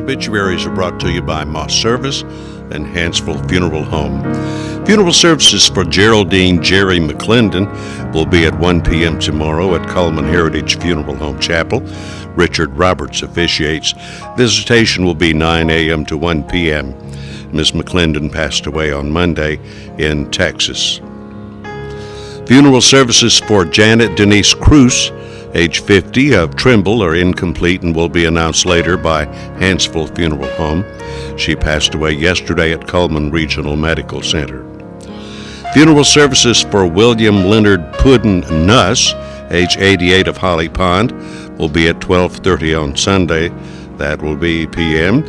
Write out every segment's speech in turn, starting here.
obituaries are brought to you by Moss Service and Hansville Funeral Home. Funeral services for Geraldine Jerry McClendon will be at 1 p.m. tomorrow at Coleman Heritage Funeral Home Chapel. Richard Roberts officiates. Visitation will be 9 a.m. to 1 p.m. Ms. McClendon passed away on Monday in Texas. Funeral services for Janet Denise Cruz, age 50, of Trimble, are incomplete and will be announced later by Hansville Funeral Home. She passed away yesterday at Coleman Regional Medical Center. Funeral services for William Leonard Puddin Nuss, age 88, of Holly Pond, will be at 12:30 on Sunday. That will be p.m.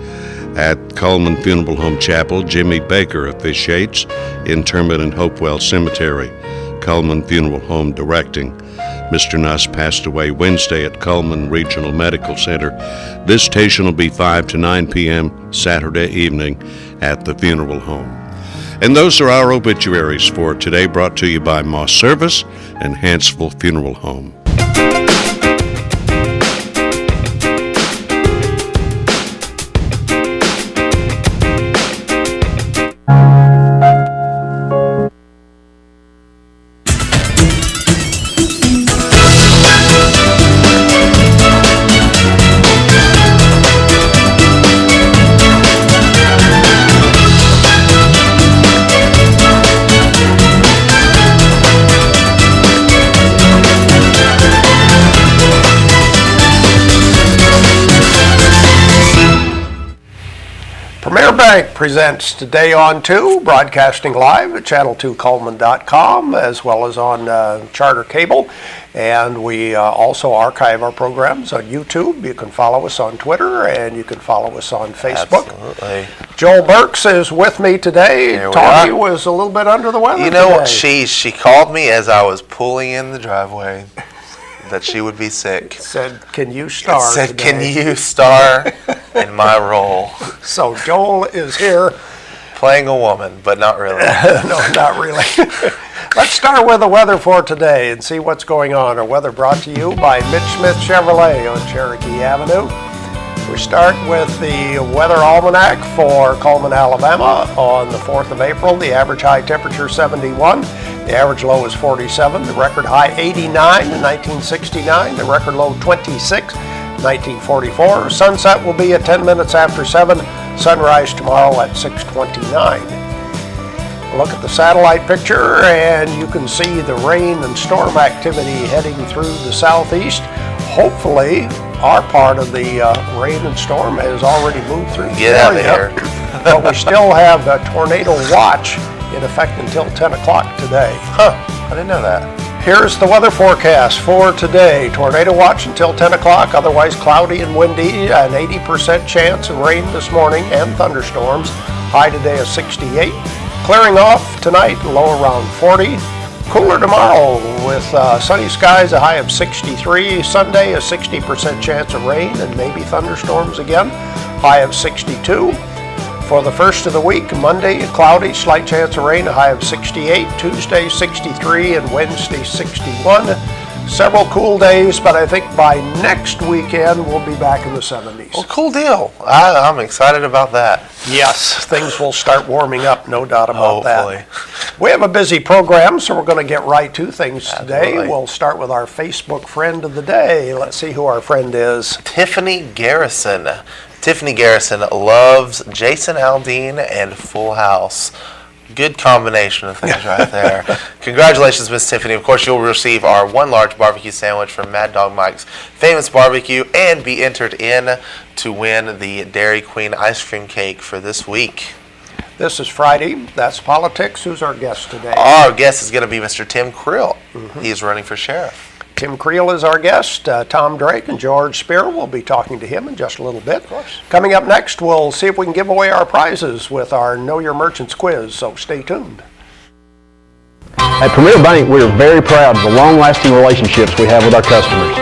At Coleman Funeral Home Chapel. Jimmy Baker officiates. Interment in Hopewell Cemetery. Coleman Funeral Home directing. Mr. Nuss passed away Wednesday at Coleman Regional Medical Center. Visitation will be 5 to 9 p.m. Saturday evening at the funeral home. And those are our obituaries for today, brought to you by Moss Service and Hansville Funeral Home. Bank presents Today on 2, broadcasting live at channel2coleman.com as well as on Charter Cable. And we also archive our programs on YouTube. You can follow us on Twitter and you can follow us on Facebook. Absolutely. Joel Burks is with me today. Tony was a little bit under the weather. You know, today. she called me as I was pulling in the driveway that she would be sick. Said, can you star Said, today? can you star in my role? So Joel is here. Playing a woman, but not really. No, not really. Let's start with the weather for today and see what's going on. Our weather brought to you by Mitch Smith Chevrolet on Cherokee Avenue. We start with the weather almanac for Coleman, Alabama on the 4th of April. The average high temperature 71. The average low is 47. The record high 89 in 1969. The record low 26 in 1944. Sunset will be at 10 minutes after 7. Sunrise tomorrow at 6:29. Look at the satellite picture and you can see the rain and storm activity heading through the southeast. Hopefully, our part of the rain and storm has already moved through the Get out of area. here. But we still have a tornado watch in effect until 10 o'clock today. Huh, I didn't know that. Here's the weather forecast for today. Tornado watch until 10 o'clock, otherwise cloudy and windy. An 80% chance of rain this morning and thunderstorms. High today is 68. Clearing off tonight, low around 40. Cooler tomorrow with sunny skies, a high of 63. Sunday, a 60% chance of rain and maybe thunderstorms again. High of 62. For the first of the week, Monday, cloudy, slight chance of rain, a high of 68. Tuesday, 63, and Wednesday, 61. Several cool days, but I think by next weekend, we'll be back in the 70s. Well, cool deal. I'm excited about that. Yes, things will start warming up, no doubt about Hopefully. that. We have a busy program, so we're going to get right to things today. Absolutely. We'll start with our Facebook friend of the day. Let's see who our friend is. Tiffany Garrison. Tiffany Garrison loves Jason Aldean and Full House. Good combination of things right there. Congratulations, Miss Tiffany. Of course, you'll receive our one large barbecue sandwich from Mad Dog Mike's Famous Barbecue and be entered in to win the Dairy Queen ice cream cake for this week. This is Friday. That's politics. Who's our guest today? Our guest is going to be Mr. Tim Creel. He's running for sheriff. Tim Creel is our guest. Tom Drake and George Spear will be talking to him in just a little bit. Of course. Coming up next, we'll see if we can give away our prizes with our Know Your Merchants quiz, so stay tuned. At Premier Bank, we are very proud of the long-lasting relationships we have with our customers.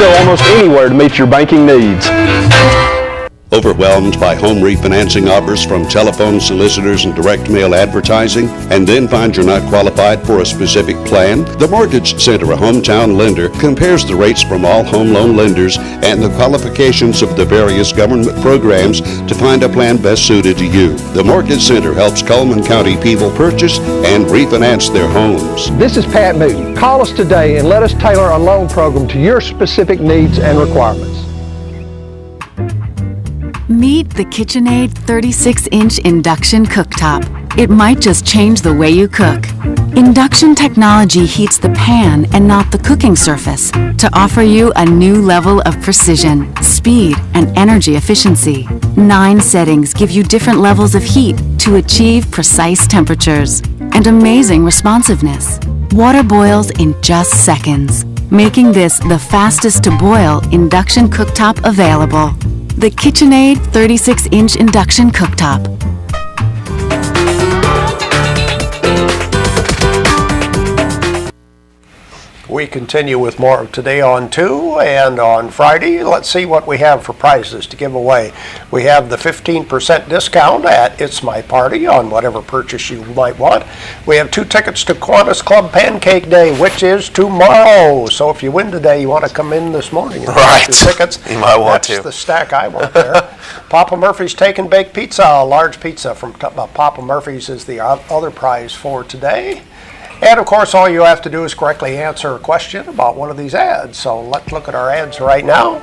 go almost anywhere to meet your banking needs. Overwhelmed by home refinancing offers from telephone solicitors and direct mail advertising, and then find you're not qualified for a specific plan? The Mortgage Center, a hometown lender, compares the rates from all home loan lenders and the qualifications of the various government programs to find a plan best suited to you. The Mortgage Center helps Cullman County people purchase and refinance their homes. This is Pat Newton. Call us today and let us tailor a loan program to your specific needs and requirements. Meet the KitchenAid 36-inch induction cooktop. It might just change the way you cook. Induction technology heats the pan and not the cooking surface to offer you a new level of precision, speed, and energy efficiency. 9 settings give you different levels of heat to achieve precise temperatures and amazing responsiveness. Water boils in just seconds, making this the fastest to boil induction cooktop available. The KitchenAid 36-inch induction cooktop. We continue with more of Today on 2, and on Friday, let's see what we have for prizes to give away. We have the 15% discount at It's My Party on whatever purchase you might want. We have 2 tickets to Kiwanis Club Pancake Day, which is tomorrow. So if you win today, you want to come in this morning and Right. get your tickets. You might want That's to. the stack I want there. Papa Murphy's Take and Bake Pizza, a large pizza from Papa Murphy's is the other prize for today. And of course, all you have to do is correctly answer a question about one of these ads. So let's look at our ads right now.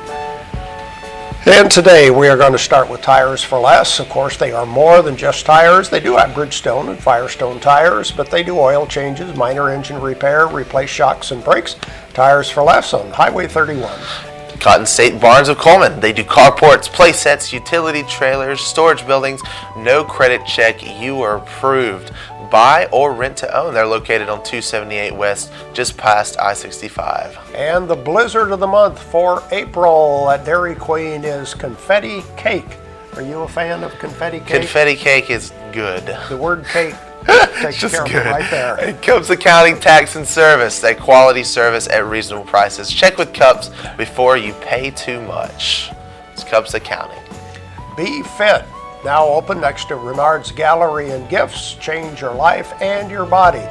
And today we are going to start with Tires for Less. Of course, they are more than just tires. They do have Bridgestone and Firestone tires, but they do oil changes, minor engine repair, replace shocks and brakes. Tires for Less on Highway 31. Cotton State Barns of Coleman. They do carports, play sets, utility trailers, storage buildings. No credit check. You are approved. Buy or rent to own. They're located on 278 West, just past I-65. And the blizzard of the month for April at Dairy Queen is confetti cake. Are you a fan of confetti cake? Confetti cake is good. The word cake takes Just care of good. it right there. And Cups Accounting, Tax and Service. A quality service at reasonable prices. Check with Cups before you pay too much. It's Cups Accounting. Be Fit. Now open next to Renard's Gallery and Gifts. Change your life and your body.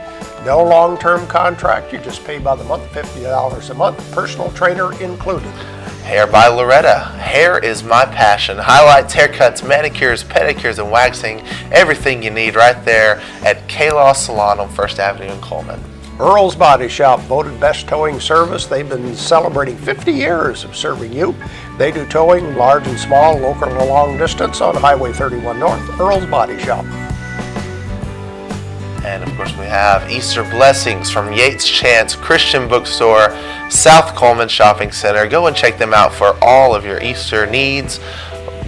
No long-term contract. You just pay by the month, $50 a month. Personal trainer included. Hair by Loretta. Hair is my passion. Highlights, haircuts, manicures, pedicures, and waxing. Everything you need right there at K-Law Salon on 1st Avenue in Coleman. Earl's Body Shop, voted best towing service. They've been celebrating 50 years of serving you. They do towing, large and small, local and long distance on Highway 31 North. Earl's Body Shop. And of course we have Easter Blessings from Yates Chance Christian Bookstore, South Coleman Shopping Center. Go and check them out for all of your Easter needs,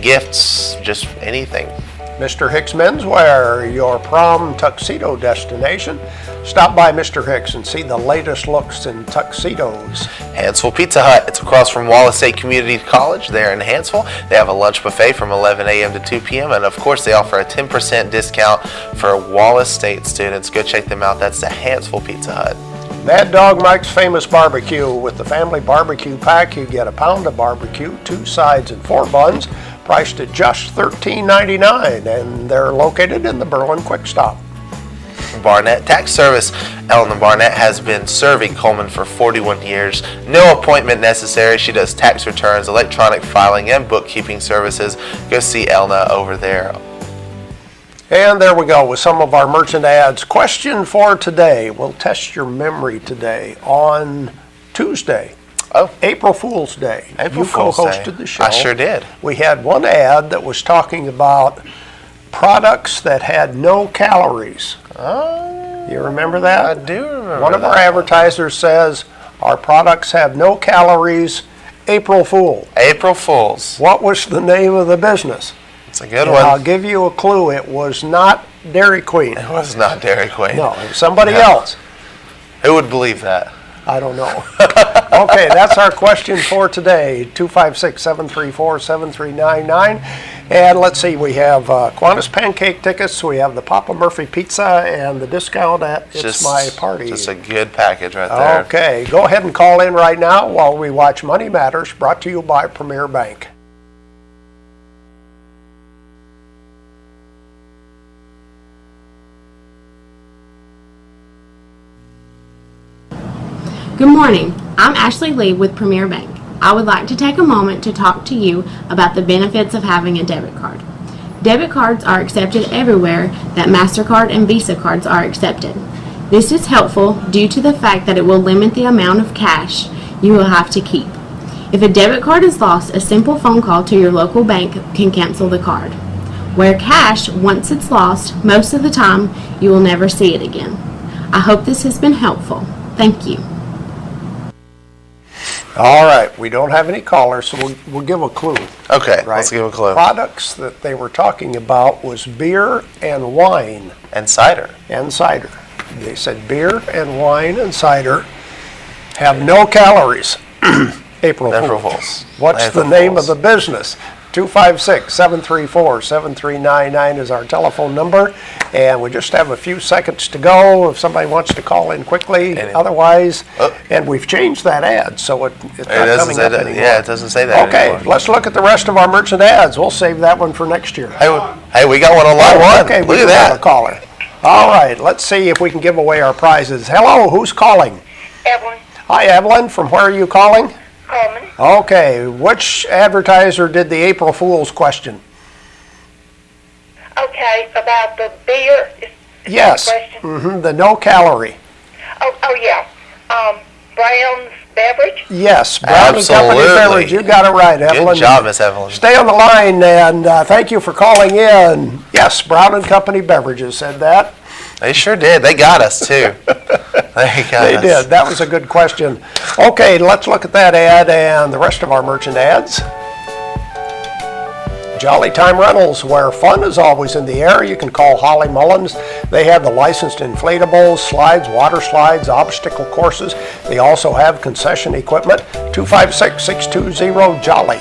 gifts, just anything. Mr. Hicks Menswear, your prom tuxedo destination. Stop by Mr. Hicks and see the latest looks in tuxedos. Hansville Pizza Hut. It's across from Wallace State Community College there in Hansville. They have a lunch buffet from 11 a.m. to 2 p.m. And of course, they offer a 10% discount for Wallace State students. Go check them out. That's the Hansville Pizza Hut. Mad Dog Mike's Famous Barbecue. With the family barbecue pack, you get a pound of barbecue, 2 sides and 4 buns, priced at just $13.99. And they're located in the Berlin Quick Stop. Barnett Tax Service. Ellen Barnett has been serving Coleman for 41 years. No appointment necessary. She does tax returns, electronic filing, and bookkeeping services. Go see Elna over there. And there we go with some of our merchant ads. Question for today. We'll test your memory today on Tuesday. Oh, April Fool's Day. April You Fool's co-hosted Day. the show. I sure did. We had one ad that was talking about products that had no calories. Oh, You remember that? I do remember One of our that. advertisers says our products have no calories. April Fool. April Fools. What was the name of the business? It's a good And I'll one. give you a clue. It was not Dairy Queen. It was not Dairy Queen. No, it was somebody No. else. Who would believe that? I don't know. Okay, that's our question for today. 256-734-7399. And let's see, we have Kiwanis pancake tickets, we have the Papa Murphy pizza, and the discount at It's My Party. Just a good package right there. Okay, go ahead and call in right now while we watch Money Matters, brought to you by Premier Bank. Good morning. I'm Ashley Lee with Premier Bank. I would like to take a moment to talk to you about the benefits of having a debit card. Debit cards are accepted everywhere that MasterCard and Visa cards are accepted. This is helpful due to the fact that it will limit the amount of cash you will have to keep. If a debit card is lost, a simple phone call to your local bank can cancel the card. Where cash, once it's lost, most of the time you will never see it again. I hope this has been helpful. Thank you. All right, we don't have any callers, so we'll give a clue. Okay, Right? let's give a clue. Products that they were talking about was beer and wine And cider. and cider. They said beer and wine and cider have no calories. April Fools. What's April the name Fools. of the business? 256-734-7399 is our telephone number, and we just have a few seconds to go if somebody wants to call in quickly. Otherwise, and we've changed that ad, so it's not coming up anymore. Yeah, it doesn't say that Okay, anymore. let's look at the rest of our merchant ads. We'll save that one for next year. Hey, we got one on line one. Okay, we Look do at have a that. caller. All right, let's see if we can give away our prizes. Hello, who's calling? Evelyn Hi, Evelyn. From where are you calling? Coleman. Okay, which advertiser did the April Fool's question? Okay, about the beer. Is Yes. that the question? The no calorie. Oh yeah. Brown's beverage. Yes, Brown and Company Absolutely. Beverage. You got it right, Evelyn. Good job, Miss Evelyn. Stay on the line, and thank you for calling in. Yes, Brown and Company Beverages said that. They sure did. They got us, too. They did. That was a good question. Okay, let's look at that ad and the rest of our merchant ads. Jolly Time Rentals, where fun is always in the air. You can call Holly Mullins. They have the licensed inflatables, slides, water slides, obstacle courses. They also have concession equipment. 256-620-JOLLY.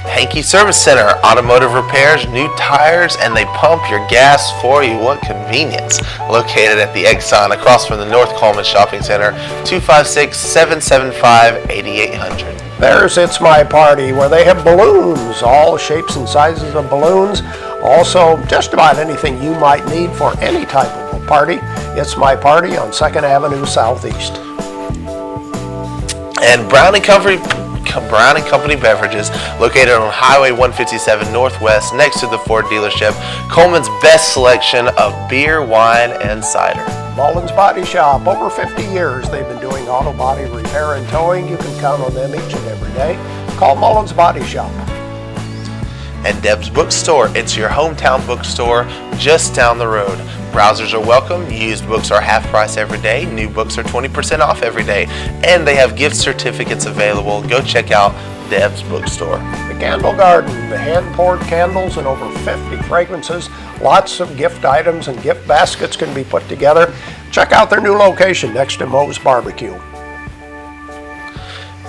Hankey Service Center, automotive repairs, new tires, and they pump your gas for you. What convenience. Located at the Exxon across from the North Coleman Shopping Center, 256-775-8800. There's It's My Party, where they have balloons, all shapes and sizes of balloons. Also, just about anything you might need for any type of a party. It's My Party on 2nd Avenue Southeast. And Brown and Company Beverages, located on Highway 157 Northwest, next to the Ford dealership. Coleman's best selection of beer, wine, and cider. Mullins Body Shop, over 50 years they've been doing auto body repair and towing. You can count on them each and every day. Call Mullins Body Shop. And Deb's Bookstore, it's your hometown bookstore just down the road. Browsers are welcome, used books are half price every day, new books are 20% off every day, and they have gift certificates available. Go check out Deb's Bookstore. The Candle Garden, the hand-poured candles and over 50 fragrances. Lots of gift items and gift baskets can be put together. Check out their new location next to Moe's Barbecue.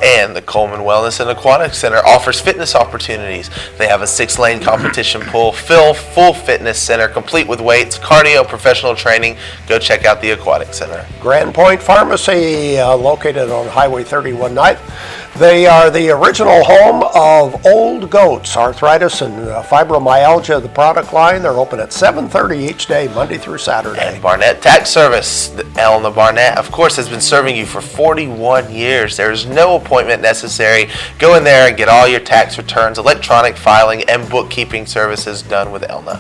And the Coleman Wellness and Aquatic Center offers fitness opportunities. They have a 6-lane competition pool, full fitness center, complete with weights, cardio, professional training. Go check out the Aquatic Center. Grand Point Pharmacy, located on Highway 31 Ninth. They are the original home of Old Goats, arthritis and fibromyalgia, the product line. They're open at 7:30 each day, Monday through Saturday. And Barnett Tax Service, Elna Barnett, of course, has been serving you for 41 years. There's no appointment necessary. Go in there and get all your tax returns, electronic filing, and bookkeeping services done with Elna.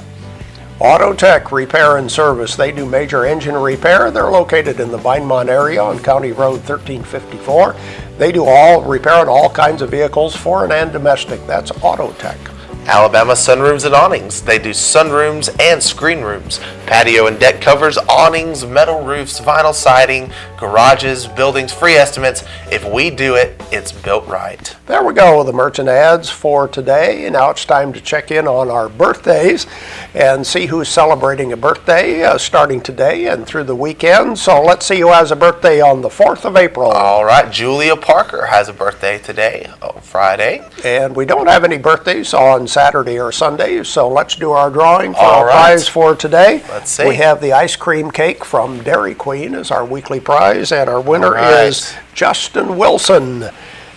Auto Tech Repair and Service. They do major engine repair. They're located in the Vinemont area on County Road 1354. They do all repair on all kinds of vehicles, foreign and domestic. That's Auto Tech. Alabama Sunrooms and Awnings. They do sunrooms and screen rooms, patio and deck covers, awnings, metal roofs, vinyl siding, garages, buildings, free estimates. If we do it, it's built right. There we go, the merchant ads for today. Now it's time to check in on our birthdays and see who's celebrating a birthday starting today and through the weekend. So let's see who has a birthday on the 4th of April. All right, Julia Parker has a birthday today, on Friday. And we don't have any birthdays on Saturday or Sunday, so let's do our drawing for All our right. prize for today. Let's see. We have the ice cream cake from Dairy Queen as our weekly prize, and our winner All right. is Justin Wilson.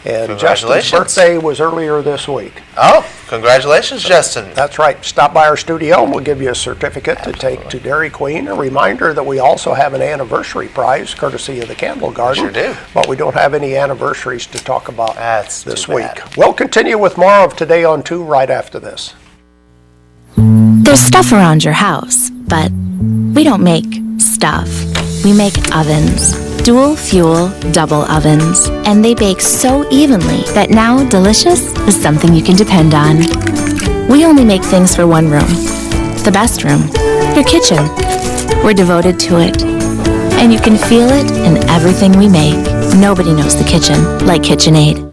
And Justin's Congratulations. birthday was earlier this week. Oh, congratulations, Justin. That's right. Stop by our studio and we'll give you a certificate to take to Dairy Queen. A reminder that we also have an anniversary prize courtesy of the Candle Garden. Sure do. But we don't have any anniversaries to talk about That's this too week. bad. We'll continue with more of Today on 2 right after this. There's stuff around your house, but we don't make stuff. We make ovens. Dual fuel, double ovens. And they bake so evenly that now delicious is something you can depend on. We only make things for one room. The best room. Your kitchen. We're devoted to it. And you can feel it in everything we make. Nobody knows the kitchen like KitchenAid.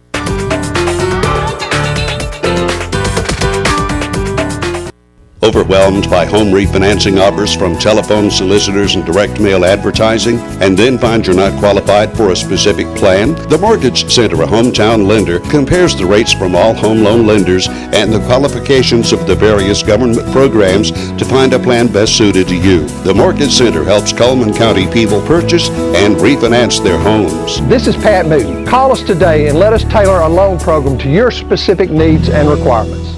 Overwhelmed by home refinancing offers from telephone solicitors and direct mail advertising, and then find you're not qualified for a specific plan? The Mortgage Center, a hometown lender, compares the rates from all home loan lenders and the qualifications of the various government programs to find a plan best suited to you. The Mortgage Center helps Coleman County people purchase and refinance their homes. This is Pat Newton. Call us today and let us tailor a loan program to your specific needs and requirements.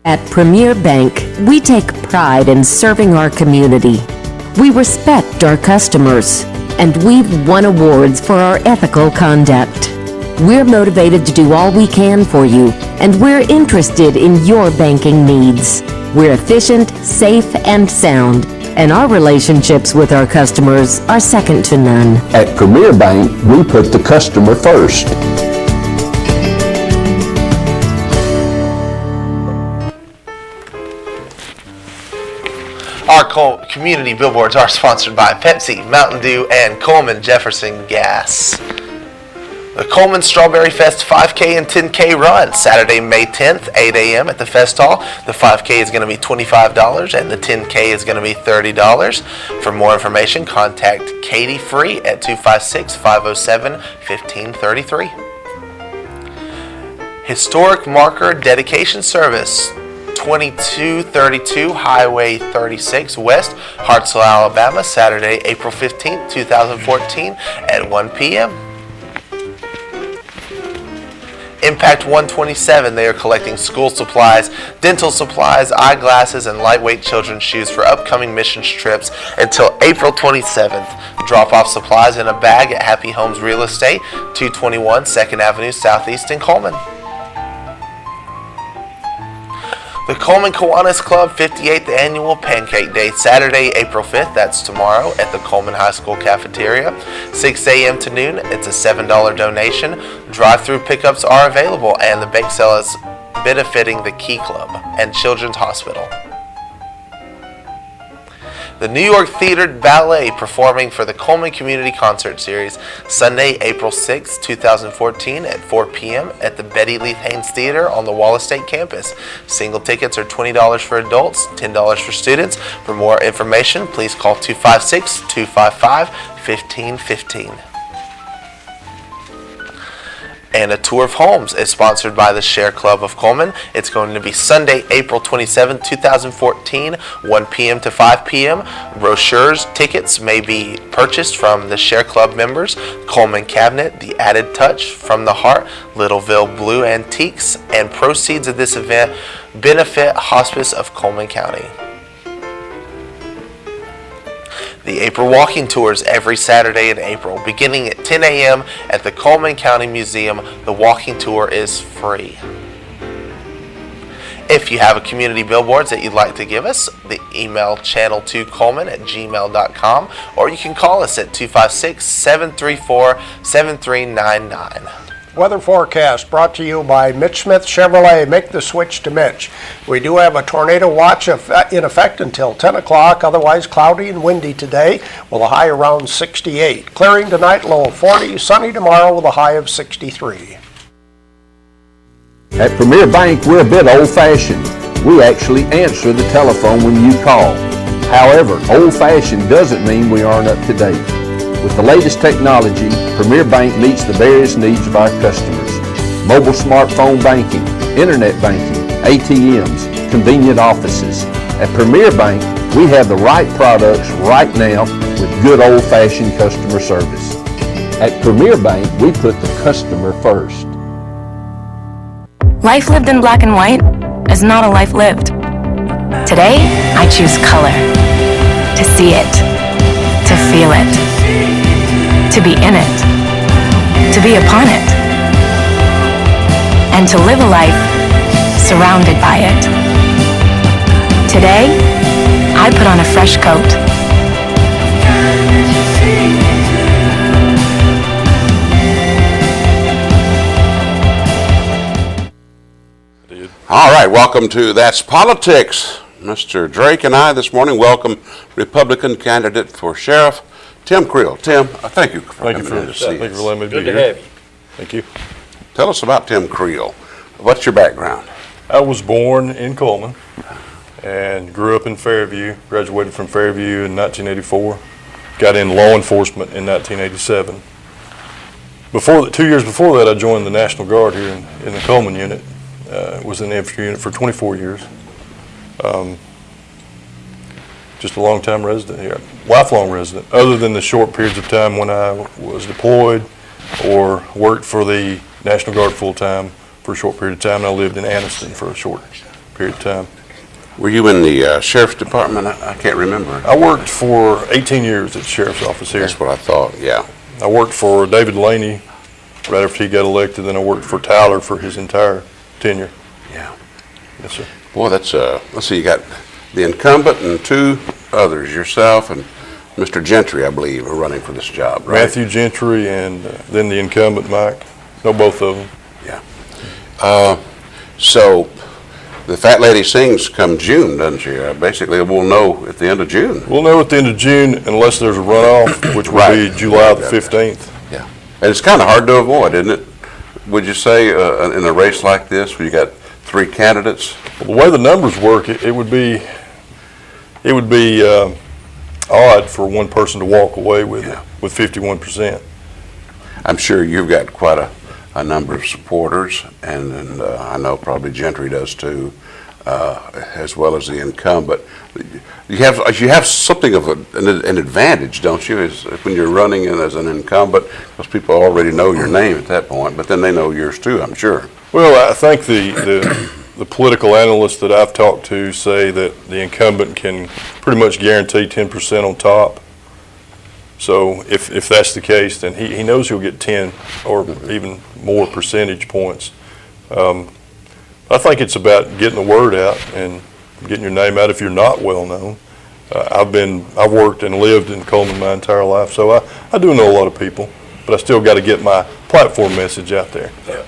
At Premier Bank, we take pride in serving our community. We respect our customers, and we've won awards for our ethical conduct. We're motivated to do all we can for you, and we're interested in your banking needs. We're efficient, safe, and sound, and our relationships with our customers are second to none. At Premier Bank, we put the customer first. Our community billboards are sponsored by Pepsi, Mountain Dew, and Coleman Jefferson Gas. The Coleman Strawberry Fest 5K and 10K run, Saturday, May 10th, 8 a.m. at the Fest Hall. The 5K is going to be $25 and the 10K is going to be $30. For more information, contact Katie Free at 256-507-1533. Historic Marker Dedication Service, 2232 Highway 36 West, Hartselle, Alabama, Saturday, April 15th, 2014 at 1 p.m. Impact 127, they are collecting school supplies, dental supplies, eyeglasses, and lightweight children's shoes for upcoming missions trips until April 27th. Drop off supplies in a bag at Happy Homes Real Estate, 221 2nd Avenue Southeast in Coleman. The Coleman Kiwanis Club 58th Annual Pancake Day, Saturday, April 5th, that's tomorrow, at the Coleman High School Cafeteria, 6 a.m. to noon. It's a $7 donation. Drive-through pickups are available, and the bake sale is benefiting the Key Club and Children's Hospital. The New York Theater Ballet performing for the Coleman Community Concert Series, Sunday, April 6, 2014 at 4 p.m. at the Betty Leith Haynes Theater on the Wallace State campus. Single tickets are $20 for adults, $10 for students. For more information, please call 256-255-1515. And a tour of homes is sponsored by the Share Club of Coleman. It's going to be Sunday, April 27, 2014, 1 p.m. to 5 p.m. Brochures, tickets may be purchased from the Share Club members. Coleman Cabinet, The Added Touch, From the Heart, Littleville Blue Antiques, and proceeds of this event benefit Hospice of Coleman County. The April walking tours every Saturday in April, beginning at 10 a.m. at the Coleman County Museum. The walking tour is free. If you have a community billboards that you'd like to give us, the email channel2coleman@gmail.com, or you can call us at 256-734-7399. Weather forecast brought to you by Mitch Smith Chevrolet. Make the switch to Mitch. We do have a tornado watch in effect until 10 o'clock, otherwise cloudy and windy today with a high around 68. Clearing tonight, low of 40, sunny tomorrow with a high of 63. At Premier Bank, we're a bit old-fashioned. We actually answer the telephone when you call. However, old-fashioned doesn't mean we aren't up to date. With the latest technology, Premier Bank meets the various needs of our customers. Mobile smartphone banking, internet banking, ATMs, convenient offices. At Premier Bank, we have the right products right now with good old-fashioned customer service. At Premier Bank, we put the customer first. Life lived in black and white is not a life lived. Today, I choose color. To see it. To feel it. To be in it. To be upon it. And to live a life surrounded by it. Today, I put on a fresh coat. All right, welcome to That's Politics. Mr. Drake and I this morning welcome Republican candidate for sheriff, Tim Creel. Tim, thank you for coming in to see us. Thank you for letting me be here. Good to have you. Thank you. Tell us about Tim Creel. What's your background? I was born in Coleman and grew up in Fairview, graduated from Fairview in 1984, got in law enforcement in 1987. 2 years before that, I joined the National Guard here in the Coleman unit. Was in the infantry unit for 24 years. Just a long-time resident here, lifelong resident, other than the short periods of time when I was deployed or worked for the National Guard full-time for a short period of time. And I lived in Anniston for a short period of time. Were you in the sheriff's department? I can't remember. I worked for 18 years at the sheriff's office here. That's what I thought, yeah. I worked for David Laney right after he got elected, then I worked for Tyler for his entire tenure. Yeah. Yes, sir. Boy, that's, let's see, you got the incumbent and two others, yourself and Mr. Gentry, I believe, are running for this job, right? Matthew Gentry and then the incumbent, Mike. Know both of them. Yeah. So the fat lady sings come June, doesn't she? Basically, we'll know at the end of June. We'll know at the end of June unless there's a runoff, which will be July the 15th. Yeah. And it's kind of hard to avoid, isn't it? Would you say in a race like this where you got three candidates? Well, the way the numbers work, it would be odd for one person to walk away with it, with 51%. I'm sure you've got quite a number of supporters, and I know probably Gentry does too, as well as the incumbent. You have something of an advantage, don't you, when you're running as an incumbent, because people already know your name at that point, but then they know yours too, I'm sure. Well, I think the political analysts that I've talked to say that the incumbent can pretty much guarantee 10% on top. So if that's the case, then he knows he'll get 10 or even more percentage points. I think it's about getting the word out and getting your name out if you're not well known. I've worked and lived in Coleman my entire life, so I do know a lot of people, but I still got to get my platform message out there. Yeah.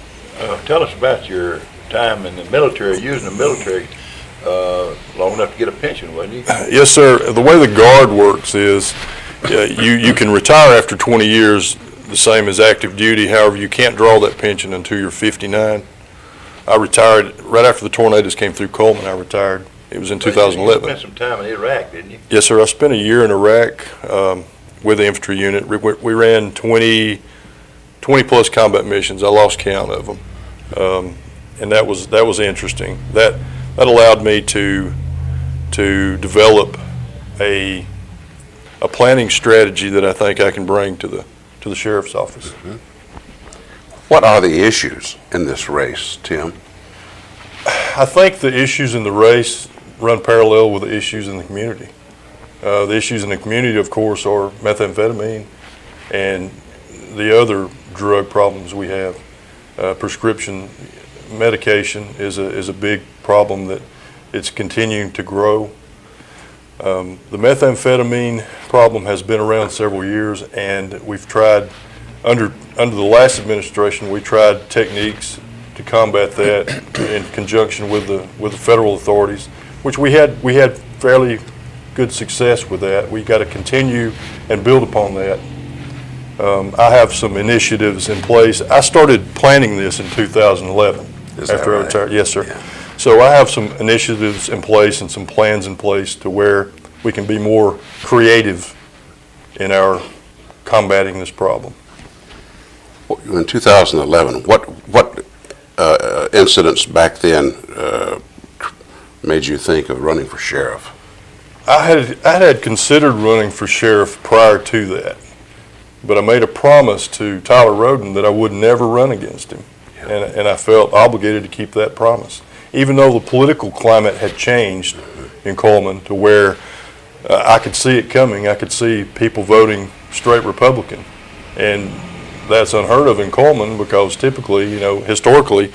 Tell us about your time in the military, using the military long enough to get a pension, wasn't you? Yes, sir. The way the Guard works is you can retire after 20 years, the same as active duty. However, you can't draw that pension until you're 59. I retired right after the tornadoes came through Coleman. I retired. It was in 2011. You spent some time in Iraq, didn't you? Yes, sir. I spent a year in Iraq with the infantry unit. We ran 20 plus combat missions. I lost count of them, and that was interesting. That allowed me to develop a planning strategy that I think I can bring to the sheriff's office. Mm-hmm. What are the issues in this race, Tim? I think the issues in the race run parallel with the issues in the community. The issues in the community, of course, are methamphetamine and the other drug problems we have. Prescription medication is a big problem that it's continuing to grow. The methamphetamine problem has been around several years, and we've tried, under the last administration, we tried techniques to combat that in conjunction with the federal authorities, which we had fairly good success with that. We got to continue and build upon that. I have some initiatives in place. I started planning this in 2011. is that after I right? retire. Yes, sir. Yeah. So I have some initiatives in place and some plans in place to where we can be more creative in our combating this problem. In 2011, what incidents back then made you think of running for sheriff? I had considered running for sheriff prior to that, but I made a promise to Tyler Roden that I would never run against him, and I felt obligated to keep that promise. Even though the political climate had changed in Coleman to where I could see it coming, I could see people voting straight Republican, and that's unheard of in Coleman because typically, historically,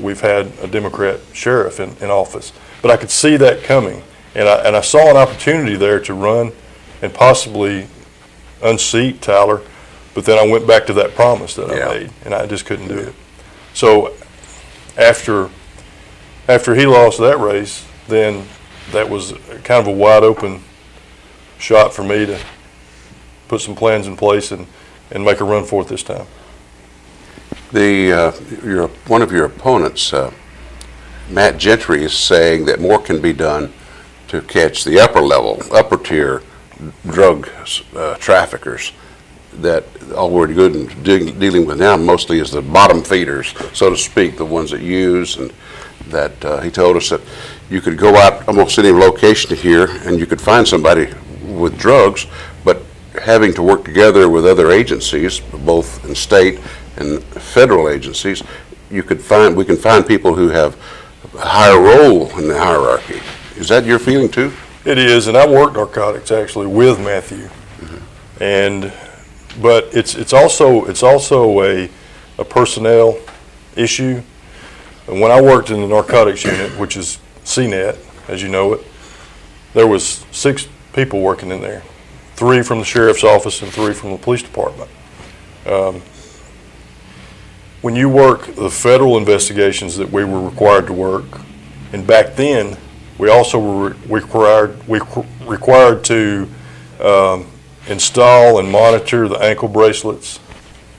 we've had a Democrat sheriff in office. But I could see that coming, and I saw an opportunity there to run and possibly unseat Tyler, but then I went back to that promise that I made, and I just couldn't do it. So after he lost that race, then that was kind of a wide open shot for me to put some plans in place and make a run for it this time. One of your opponents, Matt Gentry, is saying that more can be done to catch the upper tier drug traffickers. That all we're good and dealing with now mostly is the bottom feeders, so to speak, the ones that use, and that he told us that you could go out almost any location here and you could find somebody with drugs, but having to work together with other agencies, both in state and federal agencies, we can find people who have a higher role in the hierarchy. Is that your feeling too? It is, and I worked narcotics actually with Matthew, but it's also a personnel issue. And when I worked in the narcotics unit, which is CNET, as you know it, there was 6 people working in there, 3 from the sheriff's office and 3 from the police department. When you work the federal investigations that we were required to work, and back then we also were required to install and monitor the ankle bracelets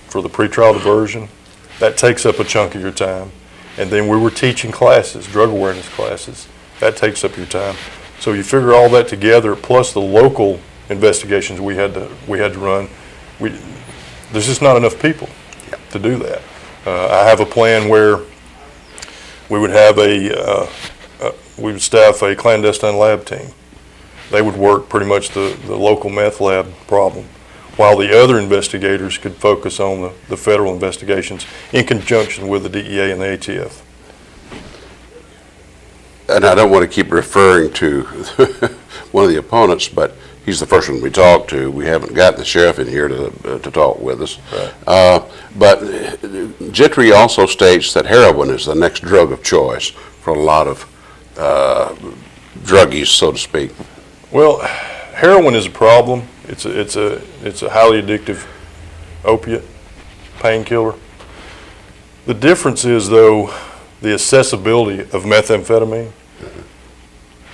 for the pretrial diversion. That takes up a chunk of your time. And then we were teaching classes, drug awareness classes. That takes up your time. So you figure all that together, plus the local investigations we had to run. There's just not enough people to do that. I have a plan where we would have we would staff a clandestine lab team. They would work pretty much the local meth lab problem, while the other investigators could focus on the federal investigations in conjunction with the DEA and the ATF. And I don't want to keep referring to one of the opponents, but he's the first one we talked to. We haven't got the sheriff in here to talk with us. Right. But Gentry also states that heroin is the next drug of choice for a lot of druggies, so to speak. Well, heroin is a problem. It's a highly addictive opiate, painkiller. The difference is, though, the accessibility of methamphetamine.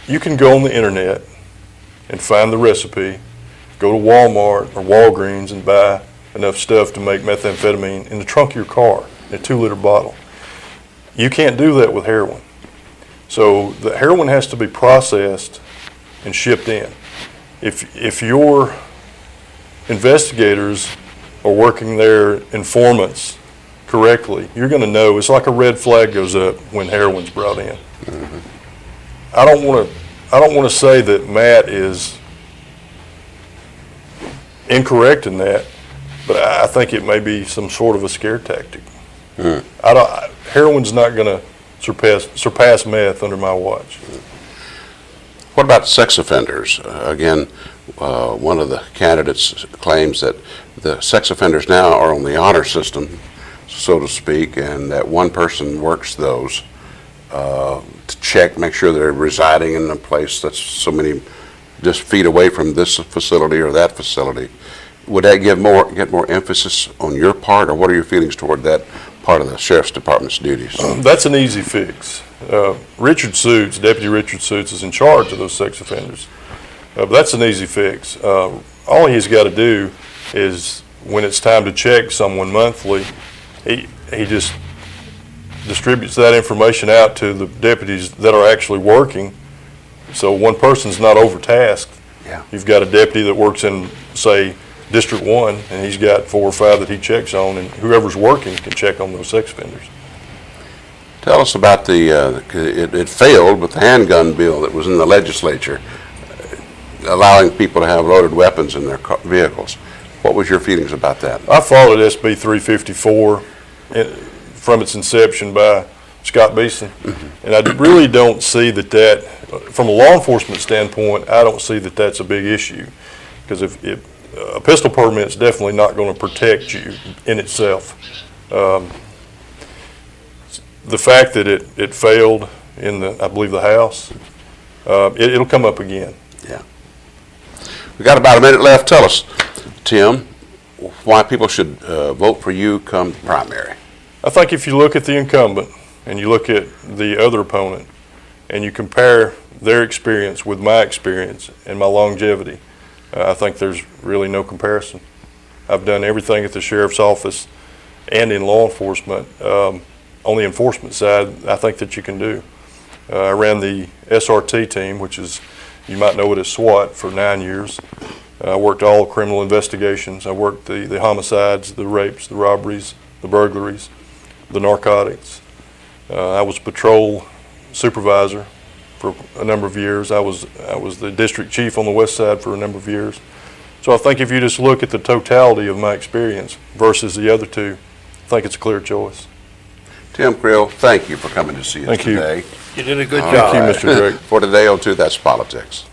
You can go on the internet and find the recipe, go to Walmart or Walgreens and buy enough stuff to make methamphetamine in the trunk of your car in a 2-liter bottle. You can't do that with heroin. So the heroin has to be processed and shipped in. If your investigators are working their informants correctly, you're going to know. It's like a red flag goes up when heroin's brought in. Mm-hmm. I don't want to say that Matt is incorrect in that, but I think it may be some sort of a scare tactic. Heroin's not going to surpass meth under my watch. What about sex offenders? Again, one of the candidates claims that the sex offenders now are on the honor system, so to speak, and that one person works those to check, make sure they're residing in a place that's so many just feet away from this facility or that facility. Would that get more emphasis on your part, or what are your feelings toward that part of the Sheriff's Department's duties? That's an easy fix. Richard Suits, Deputy Richard Suits, is in charge of those sex offenders. But that's an easy fix. All he's got to do is, when it's time to check someone monthly, he just distributes that information out to the deputies that are actually working. So one person's not overtasked. Yeah. You've got a deputy that works in, say, District 1, and he's got 4 or 5 that he checks on, and whoever's working can check on those sex offenders. Tell us about it failed with the handgun bill that was in the legislature, allowing people to have loaded weapons in their vehicles. What was your feelings about that? I followed SB 354 from its inception by Scott Beeson, and I really don't see that, from a law enforcement standpoint, I don't see that that's a big issue, because if a pistol permit's definitely not going to protect you in itself. The fact that it failed in I believe the House, it'll come up again. Yeah. We got about a minute left. Tell us, Tim, why people should vote for you come primary. I think if you look at the incumbent and you look at the other opponent and you compare their experience with my experience and my longevity, I think there's really no comparison. I've done everything at the sheriff's office and in law enforcement. On the enforcement side, I think that you can do. I ran the SRT team, which is, you might know it as SWAT, for 9 years. I worked all criminal investigations. I worked the homicides, the rapes, the robberies, the burglaries, the narcotics. I was patrol supervisor for a number of years. I was the district chief on the west side for a number of years. So I think if you just look at the totality of my experience versus the other two, I think it's a clear choice. Tim Creel, thank you for coming to see us today. You did a good job. Thank you, Mr. Drake. For today on Two, That's Politics.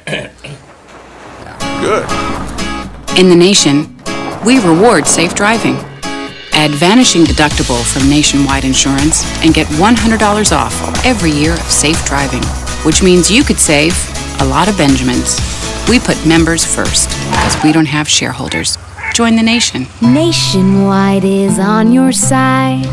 Good. In the nation, we reward safe driving. Add vanishing deductible from Nationwide Insurance and get $100 off every year of safe driving, which means you could save a lot of Benjamins. We put members first because we don't have shareholders. Join the nation. Nationwide is on your side.